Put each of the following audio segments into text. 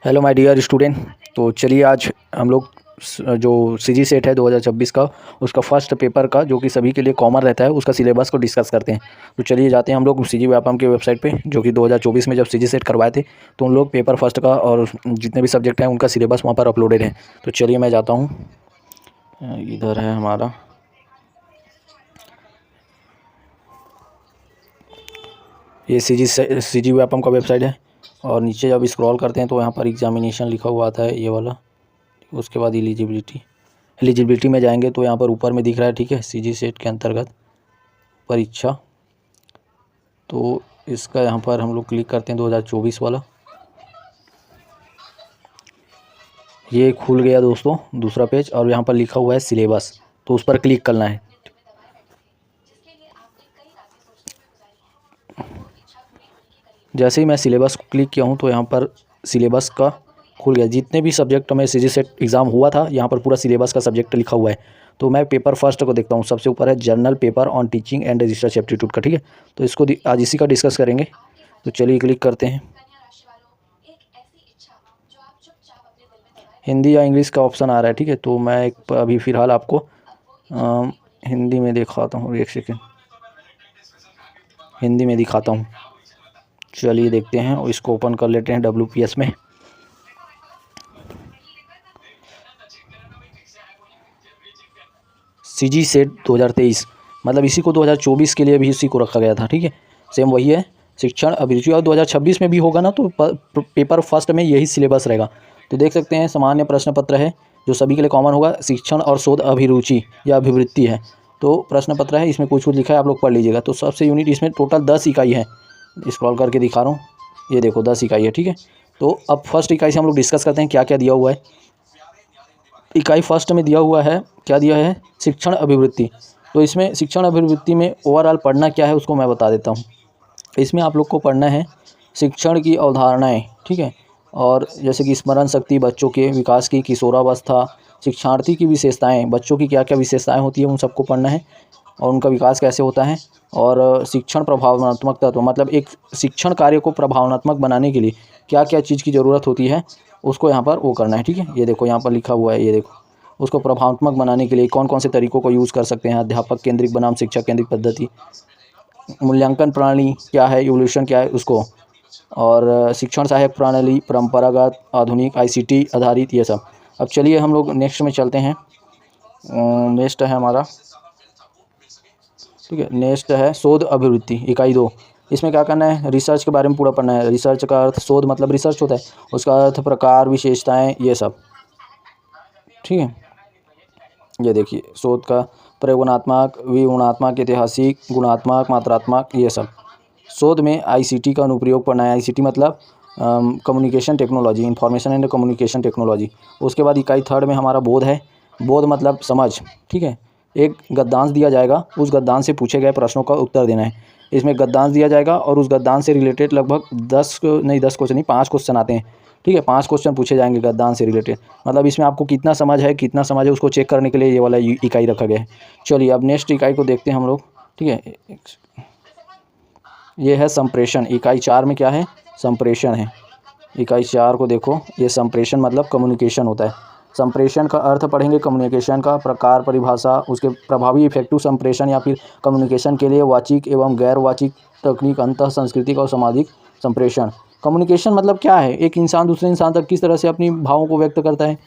Hello my dear student. तो चलिए आज हम लोग जो सीजी सेट है 2026 का उसका फर्स्ट पेपर का जो कि सभी के लिए कॉमन रहता है उसका सिलेबस को डिस्कस करते हैं। तो चलिए जाते हैं हम लोग सीजी व्यापम के वेबसाइट पे, जो कि 2024 में जब सीजी सेट करवाए थे तो उन लोग पेपर फर्स्ट का और जितने भी सब्जेक्ट हैं उनका सिलेबस वहाँ पर अपलोडेड है। तो चलिए मैं जाता हूँ, इधर है हमारा, ये सीजी व्यापम का वेबसाइट है। और नीचे जब स्क्रॉल करते हैं तो यहाँ पर एग्जामिनेशन लिखा हुआ आता है, ये वाला। उसके बाद एलिजिबिलिटी में जाएंगे तो यहाँ पर ऊपर में दिख रहा है, ठीक है, सीजी सेट के अंतर्गत परीक्षा। तो इसका यहाँ पर हम लोग क्लिक करते हैं 2024 वाला, ये खुल गया दोस्तों दूसरा पेज, और यहाँ पर लिखा हुआ है सिलेबस, तो उस पर क्लिक करना है। जैसे ही मैं सिलेबस को क्लिक किया हूँ तो यहाँ पर सिलेबस का खुल गया, जितने भी सब्जेक्ट में सीजी सेट एग्ज़ाम हुआ था यहाँ पर पूरा सिलेबस का सब्जेक्ट लिखा हुआ है। तो मैं पेपर फर्स्ट को देखता हूँ, सबसे ऊपर है journal paper on teaching and research aptitude का, ठीक है। तो इसको आज इसी का डिस्कस करेंगे। तो चलिए क्लिक करते हैं। हिंदी या इंग्लिश का ऑप्शन आ रहा है, ठीक है। तो मैं एक अभी फ़िलहाल आपको हिंदी में दिखाता हूँ, एक सेकेंड, हिंदी में दिखाता हूँ। चलिए देखते हैं और इसको ओपन कर लेते हैं WPS में। सीजी सेट 2023 मतलब इसी को 2024 के लिए भी इसी को रखा गया था, ठीक है। सेम वही है, शिक्षण अभिरुचि, और 2026 में भी होगा ना तो पेपर फर्स्ट में यही सिलेबस रहेगा। तो देख सकते हैं सामान्य प्रश्न पत्र है जो सभी के लिए कॉमन होगा, शिक्षण और शोध अभिरुचि या अभिवृत्ति है। तो प्रश्न पत्र है, इसमें कुछ लिखा है, आप लोग पढ़ लीजिएगा। तो सबसे यूनिट इसमें टोटल 10 इकाई है, स्क्रॉल करके दिखा रहा हूँ, ये देखो 10 इकाई है, ठीक है। तो अब फर्स्ट इकाई से हम लोग डिस्कस करते हैं क्या क्या दिया हुआ है। इकाई फर्स्ट में दिया हुआ है, क्या दिया है, शिक्षण अभिवृत्ति। तो इसमें शिक्षण अभिवृत्ति में ओवरऑल पढ़ना क्या है उसको मैं बता देता हूँ। इसमें आप लोग को पढ़ना है शिक्षण की अवधारणाएं, ठीक है, और जैसे कि स्मरण शक्ति, बच्चों के विकास की, किशोरावस्था, शिक्षार्थी की विशेषताएं, बच्चों की क्या क्या विशेषताएं होती है उन सबको पढ़ना है, और उनका विकास कैसे होता है। और शिक्षण प्रभावनात्मक तत्व, मतलब एक शिक्षण कार्य को प्रभावनात्मक बनाने के लिए क्या क्या चीज़ की ज़रूरत होती है उसको यहाँ पर वो करना है, ठीक है। ये देखो यहाँ पर लिखा हुआ है, ये देखो, उसको प्रभावनात्मक बनाने के लिए कौन कौन से तरीकों को यूज़ कर सकते हैं। अध्यापक केंद्रित बनाम शिक्षक केंद्रित पद्धति, मूल्यांकन प्रणाली क्या है, इवोल्यूशन क्या है उसको, और शिक्षण सहायक प्रणाली, परंपरागत, आधुनिक, ICT आधारित, ये सब। अब चलिए हम लोग नेक्स्ट में चलते हैं। नेक्स्ट है हमारा, ठीक है, नेक्स्ट है शोध अभिवृत्ति, इकाई 2। इसमें क्या करना है, रिसर्च के बारे में पूरा पढ़ना है। रिसर्च का अर्थ, शोध मतलब रिसर्च होता है, उसका अर्थ, प्रकार, विशेषताएं, ये सब, ठीक है। ये देखिए शोध का प्रयोगात्मक, विगुणात्मक, ऐतिहासिक, गुणात्मक, मात्रात्मक, ये सब। शोध में ICT का अनुप्रयोग पढ़ना है। ICT मतलब communication technology, information and communication technology. उसके बाद इकाई थर्ड में हमारा बोध है। बोध मतलब समझ, ठीक है। एक गद्यांश दिया जाएगा, उस गद्यांश से पूछे गए प्रश्नों का उत्तर देना है। इसमें गद्यांश दिया जाएगा और उस गद्यांश से रिलेटेड लगभग 10 क्वेश्चन नहीं, 5 क्वेश्चन आते हैं, ठीक है। 5 क्वेश्चन पूछे जाएंगे गद्यांश से रिलेटेड, मतलब इसमें आपको कितना समझ है उसको चेक करने के लिए ये वाला इकाई रखा गया है। चलिए अब नेक्स्ट इकाई को देखते हैं हम लोग, ठीक है। ये है संप्रेषण, इकाई 4 में क्या है, संप्रेषण है। इकाई 4 को देखो, ये संप्रेषण मतलब कम्युनिकेशन होता है। संप्रेषण का अर्थ पढ़ेंगे, कम्युनिकेशन का प्रकार, परिभाषा, उसके प्रभावी इफेक्टिव संप्रेषण या फिर कम्युनिकेशन के लिए वाचिक एवं गैर वाचिक तकनीक, अंतः सांस्कृतिक और सामाजिक संप्रेषण। कम्युनिकेशन मतलब क्या है, एक इंसान दूसरे इंसान तक किस तरह से अपनी भावों को व्यक्त करता है।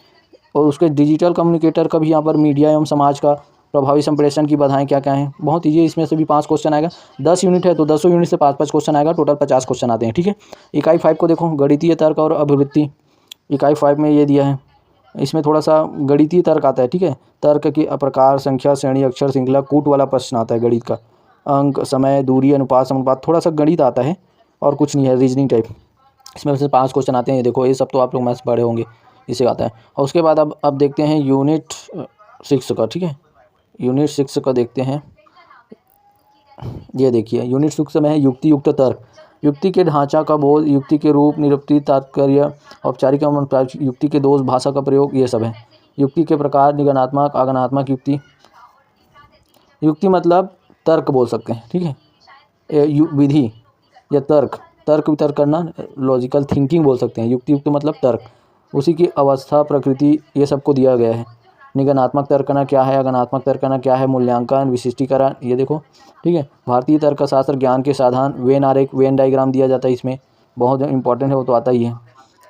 और उसके डिजिटल कम्युनिकेटर का भी यहाँ पर मीडिया एवं समाज का प्रभावी संप्रेषण की बाधाएं क्या क्या हैं, बहुत ईजी। इसमें से भी 5 क्वेश्चन आएगा, 10 यूनिट है तो 10 यूनिट से 5-5 क्वेश्चन आएगा, टोटल 50 क्वेश्चन आते हैं, ठीक है। इकाई 5 को देखो, गणितीय तर्क और अभिवृत्ति। इकाई 5 में ये दिया है, इसमें थोड़ा सा गणितीय तर्क आता है, ठीक है। तर्क की प्रकार, संख्या, श्रेणी, अक्षर श्रृंखला, कूट वाला प्रश्न आता है गणित का। अंक, समय, दूरी, अनुपात, समानुपात, थोड़ा सा गणित आता है और कुछ नहीं है, रीजनिंग टाइप। इसमें से 5 क्वेश्चन आते हैं, ये देखो, ये सब तो आप लोग मैथ्स पढ़े होंगे, इसे आता है। और उसके बाद अब देखते हैं यूनिट 6 का, ठीक है। यूनिट 6 का देखते हैं, ये देखिए यूनिट 6 में है युक्ति युक्त तर्क। युक्ति के ढांचा का बोध, युक्ति के रूप, निरुक्ति, तात्पर्य, औपचारिक एवं अनौपचारिक, युक्ति के दोष, भाषा का प्रयोग, ये सब है। युक्ति के प्रकार, निगमनात्मक, आगमनात्मक युक्ति। युक्ति मतलब तर्क बोल सकते हैं, ठीक है। विधि या तर्क, तर्क वितर्क करना, लॉजिकल थिंकिंग बोल सकते हैं। युक्ति युक्त मतलब तर्क, उसी की अवस्था, प्रकृति, ये सबको दिया गया है। निगमनात्मक तर्कना क्या है, अगमनात्मक तर्कना क्या है, मूल्यांकन, विशिष्टीकरण, ये देखो, ठीक है। भारतीय तर्कशास्त्र, ज्ञान के साधन, वेन आरेख, वेन डायग्राम दिया जाता है इसमें, बहुत इंपॉर्टेंट है, वो तो आता ही है।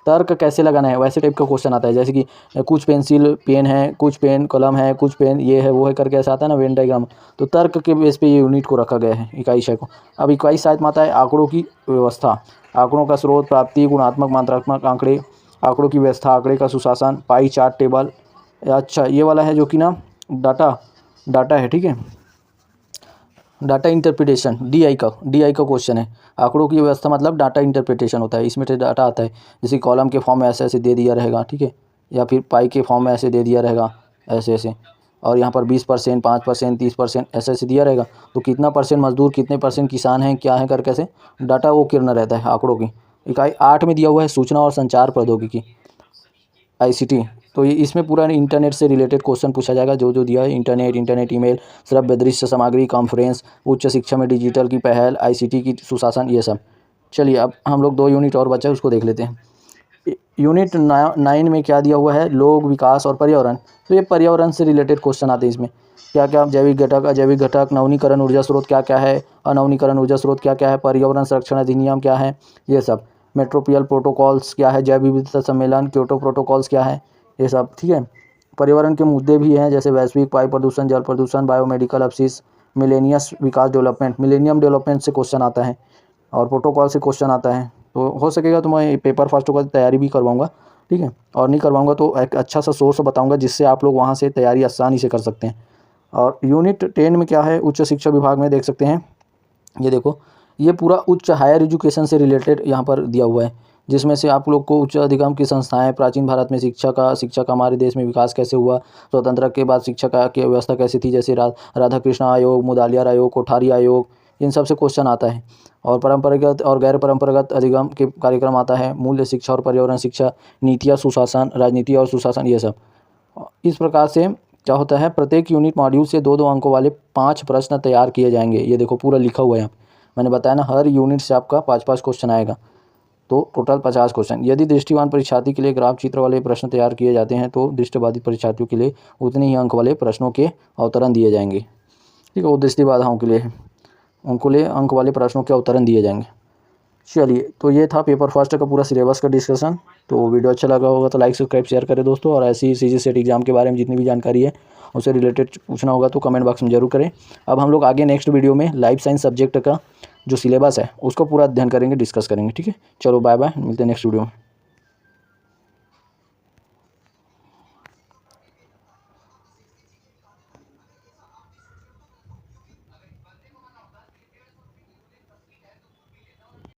तर्क कैसे लगाना है, वैसे टाइप का क्वेश्चन आता है, जैसे कि कुछ पेंसिल पेन है, कुछ पेन कलम है, कुछ पेन ये है वो है करके ऐसा आता है ना वेन डायग्राम। तो तर्क के बेस पे ये यूनिट को रखा गया है, इकाई शय को। अब इकाई साहित्य में आता है आंकड़ों की व्यवस्था, आंकड़ों का स्रोत, प्राप्ति, गुणात्मक मात्रात्मक आंकड़े, आंकड़ों की व्यवस्था, आंकड़े का सुशासन, पाई चार्ट, टेबल। अच्छा ये वाला है जो कि ना डाटा है, ठीक है। डाटा इंटरप्रिटेशन, डीआई का क्वेश्चन है। आंकड़ों की व्यवस्था मतलब डाटा इंटरप्रिटेशन होता है, इसमें डाटा आता है, जैसे कॉलम के फॉर्म में ऐसे ऐसे दे दिया रहेगा, ठीक है, या फिर पाई के फॉर्म में ऐसे दे दिया रहेगा, ऐसे ऐसे, और यहाँ पर 20%, 5%, 30% ऐसे ऐसे दिया रहेगा। तो कितना परसेंट मजदूर, कितने परसेंट किसान हैं, क्या है करके ऐसे डाटा वो करना रहता है आंकड़ों की। इकाई 8 में दिया हुआ है सूचना और संचार प्रौद्योगिकी, आईसीटी। तो ये इसमें पूरा इंटरनेट से रिलेटेड क्वेश्चन पूछा जाएगा, जो जो दिया है, इंटरनेट ईमेल, श्रव्य दृश्य सामग्री, कॉन्फ्रेंस, उच्च शिक्षा में डिजिटल की पहल, आईसीटी की सुशासन, ये सब। चलिए अब हम लोग 2 यूनिट और बचा है, उसको देख लेते हैं। यूनिट 9 में क्या दिया हुआ है, लोग, विकास और पर्यावरण। तो ये पर्यावरण से रिलेटेड क्वेश्चन आते हैं इसमें। क्या क्या, जैविक घटक, अजैविक घटक, नवीनीकरण ऊर्जा स्रोत क्या क्या है, अनवीनीकरण ऊर्जा स्रोत क्या क्या है, पर्यावरण संरक्षण अधिनियम क्या है, ये सब। मेट्रोपियल प्रोटोकॉल्स क्या है, जैव विविधता सम्मेलन, क्योटो प्रोटोकॉल्स क्या है, ये सब, ठीक है। पर्यावरण के मुद्दे भी हैं, जैसे वैश्विक वायु प्रदूषण, जल प्रदूषण, बायोमेडिकल अपशिष्ट, मिलेनियस विकास डेवलपमेंट, मिलेनियम डेवलपमेंट से क्वेश्चन आता है, और प्रोटोकॉल से क्वेश्चन आता है। तो हो सकेगा तो मैं पेपर फर्स्ट का तैयारी भी करवाऊंगा, ठीक है, और नहीं करवाऊंगा तो एक अच्छा सा सोर्स बताऊंगा, जिससे आप लोग वहाँ से तैयारी आसानी से कर सकते हैं। और यूनिट 10 में क्या है, उच्च शिक्षा विभाग में देख सकते हैं, ये देखो, ये पूरा उच्च हायर एजुकेशन से रिलेटेड यहाँ पर दिया हुआ है, जिसमें से आप लोग को उच्च अधिगम की संस्थाएं, प्राचीन भारत में शिक्षा का हमारे देश में विकास कैसे हुआ, स्वतंत्रता के बाद शिक्षा की व्यवस्था कैसी थी, जैसे राधा कृष्ण आयोग, मुदालियार आयोग, कोठारी आयोग, इन सब से क्वेश्चन आता है। और परंपरागत और गैर परंपरागत अधिगम के कार्यक्रम आता है, मूल्य शिक्षा और पर्यावरण शिक्षा, नीतियाँ, सुशासन, राजनीति और सुशासन, ये सब। इस प्रकार से क्या होता है, प्रत्येक यूनिट मॉड्यूल से 2-2 अंकों वाले 5 प्रश्न तैयार किए जाएंगे। ये देखो पूरा लिखा हुआ है यहाँ, मैंने बताया ना, हर यूनिट से आपका 5-5 क्वेश्चन आएगा, तो टोटल 50 क्वेश्चन। यदि दृष्टिवान परीक्षार्थी के लिए ग्राफ चित्र वाले प्रश्न तैयार किए जाते हैं, तो दृष्टिबाधित परीक्षार्थियों के लिए उतने ही अंक वाले प्रश्नों के अवतरण दिए जाएंगे, ठीक है। वो दृष्टिबाधाओं के लिए है, उनको लिए अंक वाले प्रश्नों के अवतरण दिए जाएंगे। चलिए, तो ये था पेपर फर्स्ट का पूरा सिलेबस का डिस्कशन। तो वीडियो अच्छा लगा होगा तो लाइक, सब्सक्राइब, शेयर करें दोस्तों, और ऐसी ही सीजी सेट एग्जाम के बारे में जितनी भी जानकारी है उससे रिलेटेड पूछना होगा तो कमेंट बॉक्स में जरूर करें। अब हम लोग आगे नेक्स्ट वीडियो में लाइफ साइंस सब्जेक्ट का जो सिलेबस है उसको पूरा अध्ययन करेंगे, डिस्कस करेंगे, ठीक है। चलो बाय बाय, मिलते हैं नेक्स्ट वीडियो में।